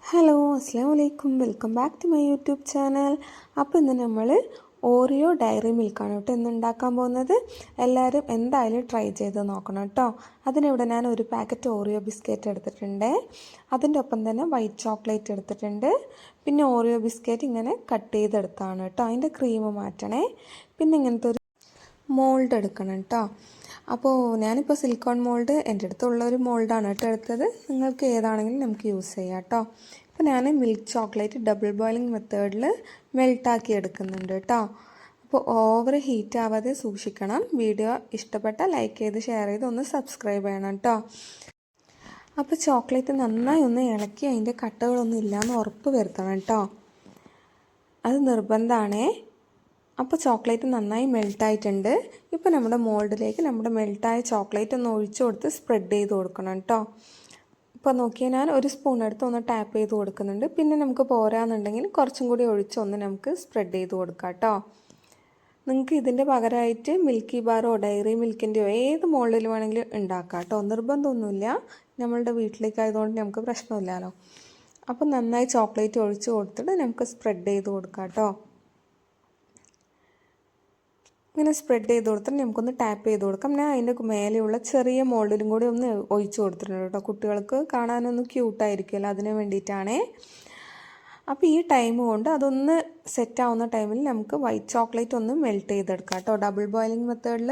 Hello അസ്സലാമു അലൈക്കും, welcome back to my YouTube channel. അപ്പോൾ ഇന്ന് നമ്മൾ ഓറിയോ ഡയറി മിൽക്കാണ് കേട്ടോ ഇന്ന് ഉണ്ടാക്കാൻ പോകുന്നത്. എല്ലാവരും എന്തായാലും ട്രൈ ചെയ്ത് നോക്കണം കേട്ടോ. അതിനിവിടെ ഞാൻ ഒരു പാക്കറ്റ് ഓറിയോ ബിസ്ക്കറ്റ് എടുത്തിട്ടുണ്ട്. അതിൻ്റെ ഒപ്പം തന്നെ വൈറ്റ് ചോക്ലേറ്റ് എടുത്തിട്ടുണ്ട്. പിന്നെ ഓറിയോ ബിസ്ക്കറ്റ് ഇങ്ങനെ കട്ട് ചെയ്തെടുത്താണ് കേട്ടോ. അതിൻ്റെ ക്രീം മാറ്റണേ. പിന്നെ ഇങ്ങനത്തെ ഒരു മോൾഡ് എടുക്കണം കേട്ടോ. അപ്പോൾ ഞാനിപ്പോൾ സിലിക്കോൺ മോൾഡ് എൻ്റെ അടുത്തുള്ള ഒരു മോൾഡാണ് കേട്ടോ എടുത്തത്. നിങ്ങൾക്ക് ഏതാണെങ്കിലും നമുക്ക് യൂസ് ചെയ്യാം കേട്ടോ. ഇപ്പോൾ ഞാൻ മിൽക്ക് ചോക്ലേറ്റ് ഡബിൾ ബോയിലിംഗ് മെത്തേഡിൽ മെൽട്ടാക്കി എടുക്കുന്നുണ്ട് കേട്ടോ. അപ്പോൾ ഓവർ ഹീറ്റ് ആവാതെ സൂക്ഷിക്കണം. വീഡിയോ ഇഷ്ടപ്പെട്ടാൽ ലൈക്ക് ചെയ്ത് ഷെയർ ചെയ്ത് ഒന്ന് സബ്സ്ക്രൈബ് ചെയ്യണം കേട്ടോ. അപ്പോൾ ചോക്ലേറ്റ് നന്നായി ഒന്ന് ഇളക്കി അതിൻ്റെ കട്ടകളൊന്നും ഇല്ലയെന്ന് ഉറപ്പ് വരുത്തണം കേട്ടോ. അത് നിർബന്ധമാണേ. അപ്പോൾ ചോക്ലേറ്റ് നന്നായി മെൽട്ടായിട്ടുണ്ട്. ഇപ്പോൾ നമ്മുടെ മോൾഡിലേക്ക് നമ്മുടെ മെൽട്ടായ ചോക്ലേറ്റ് ഒന്ന് ഒഴിച്ചു കൊടുത്ത് സ്പ്രെഡ് ചെയ്ത് കൊടുക്കണം കേട്ടോ. ഇപ്പോൾ നോക്കിയാൽ ഞാൻ ഒരു സ്പൂൺ എടുത്ത് ഒന്ന് ടാപ്പ് ചെയ്ത് കൊടുക്കുന്നുണ്ട്. പിന്നെ നമുക്ക് പോരാന്നുണ്ടെങ്കിൽ കുറച്ചും കൂടി ഒഴിച്ചൊന്ന് നമുക്ക് സ്പ്രെഡ് ചെയ്ത് കൊടുക്കാം കേട്ടോ. നിങ്ങൾക്ക് ഇതിൻ്റെ പകരമായിട്ട് മിൽക്കി ബാറോ ഡയറി മിൽക്കിൻ്റെയോ ഏത് മോൾഡിൽ വേണമെങ്കിലും ഉണ്ടാക്കാം കേട്ടോ. നിർബന്ധമൊന്നുമില്ല. നമ്മളുടെ വീട്ടിലേക്കായതുകൊണ്ട് നമുക്ക് പ്രശ്നമില്ലല്ലോ. അപ്പോൾ നന്നായി ചോക്ലേറ്റ് ഒഴിച്ച് കൊടുത്തിട്ട് നമുക്ക് സ്പ്രെഡ് ചെയ്ത് കൊടുക്കാം കേട്ടോ. ഇങ്ങനെ സ്പ്രെഡ് ചെയ്ത് കൊടുത്തിട്ട് നമുക്കൊന്ന് ടാപ്പ് ചെയ്ത് കൊടുക്കാം. ഞാൻ അതിൻ്റെ മേലെയുള്ള ചെറിയ മോൾഡിലും കൂടി ഒന്ന് ഒഴിച്ച് കൊടുത്തിട്ടുണ്ട് കേട്ടോ. കുട്ടികൾക്ക് കാണാനൊന്ന് ക്യൂട്ടായിരിക്കുമല്ലോ, അതിന് വേണ്ടിയിട്ടാണേ. അപ്പോൾ ഈ ടൈം കൊണ്ട് അതൊന്ന് സെറ്റാവുന്ന ടൈമിൽ നമുക്ക് വൈറ്റ് ചോക്ലേറ്റ് ഒന്ന് മെൽറ്റ് ചെയ്തെടുക്കാം കേട്ടോ. ഡബിൾ ബോയിലിംഗ് മെത്തേഡിൽ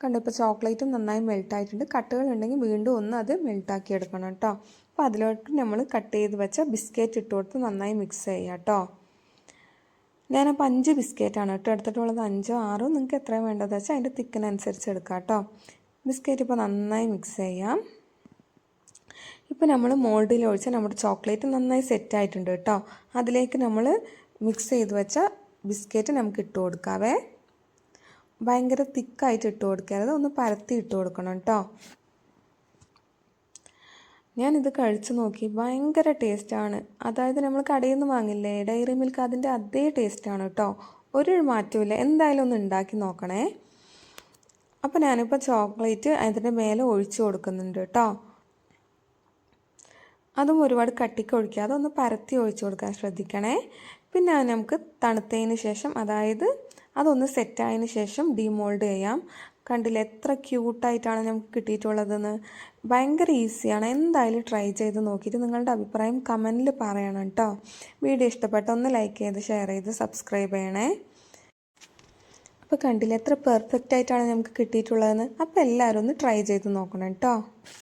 കണ്ടു. ഇപ്പോൾ ചോക്ലേറ്റും നന്നായി മെൽട്ടായിട്ടുണ്ട്. കട്ടുകളുണ്ടെങ്കിൽ വീണ്ടും ഒന്ന് അത് മെൽട്ടാക്കി എടുക്കണം കേട്ടോ. അപ്പോൾ അതിലോട്ട് നമ്മൾ കട്ട് ചെയ്ത് വെച്ച ബിസ്ക്കറ്റ് ഇട്ട് കൊടുത്ത് നന്നായി മിക്സ് ചെയ്യാം കേട്ടോ. ഞാനപ്പോൾ 5 ബിസ്ക്കറ്റാണ് കേട്ടോ എടുത്തിട്ടുള്ളത്. 5 6 നിങ്ങൾക്ക് എത്രയും വേണ്ടതെന്ന് വെച്ചാൽ അതിൻ്റെ തിക്കിനനുസരിച്ച് എടുക്കാം കേട്ടോ. ബിസ്ക്കറ്റ് ഇപ്പോൾ നന്നായി മിക്സ് ചെയ്യാം. ഇപ്പോൾ നമ്മൾ മോൾഡിൽ ഒഴിച്ച് നമ്മുടെ ചോക്ലേറ്റ് നന്നായി സെറ്റായിട്ടുണ്ട് കേട്ടോ. അതിലേക്ക് നമ്മൾ മിക്സ് ചെയ്ത് വെച്ച ബിസ്ക്കറ്റ് നമുക്ക് ഇട്ട് കൊടുക്കാവേ. ഭയങ്കര തിക്കായിട്ട് ഇട്ട് കൊടുക്കരുത്, ഒന്ന് പരത്തി ഇട്ട് കൊടുക്കണം കേട്ടോ. ഞാനിത് കഴിച്ച് നോക്കി, ഭയങ്കര ടേസ്റ്റാണ്. അതായത് നമ്മൾ കടയിൽ നിന്ന് വാങ്ങില്ലേ ഡയറി മിൽക്ക്, അതിൻ്റെ അതേ ടേസ്റ്റാണ് കേട്ടോ. ഒരു മാറ്റമില്ല. എന്തായാലും ഒന്ന് ഉണ്ടാക്കി നോക്കണേ. അപ്പോൾ ഞാനിപ്പോൾ ചോക്ലേറ്റ് അതിൻ്റെ മേലെ ഒഴിച്ചു കൊടുക്കുന്നുണ്ട് കേട്ടോ. അതും ഒരുപാട് കട്ടിക്ക് ഒഴിക്കാതെ ഒന്ന് പരത്തി ഒഴിച്ചു കൊടുക്കാൻ ശ്രദ്ധിക്കണേ. പിന്നെ നമുക്ക് തണുത്തതിന് ശേഷം, അതായത് അതൊന്ന് സെറ്റായതിന് ശേഷം ഡീമോൾഡ് ചെയ്യാം. കണ്ടില്ല എത്ര ക്യൂട്ടായിട്ടാണ് നമുക്ക് കിട്ടിയിട്ടുള്ളതെന്ന്. ഭയങ്കര ഈസിയാണ്. എന്തായാലും ട്രൈ ചെയ്ത് നോക്കിയിട്ട് നിങ്ങളുടെ അഭിപ്രായം കമൻറ്റിൽ പറയണം കേട്ടോ. വീഡിയോ ഇഷ്ടപ്പെട്ട ഒന്ന് ലൈക്ക് ചെയ്ത് ഷെയർ ചെയ്ത് സബ്സ്ക്രൈബ് ചെയ്യണേ. അപ്പോൾ കണ്ടില്ല എത്ര പെർഫെക്റ്റ് ആയിട്ടാണ് നമുക്ക് കിട്ടിയിട്ടുള്ളതെന്ന്. അപ്പോൾ എല്ലാവരും ഒന്ന് ട്രൈ ചെയ്ത് നോക്കണം കേട്ടോ.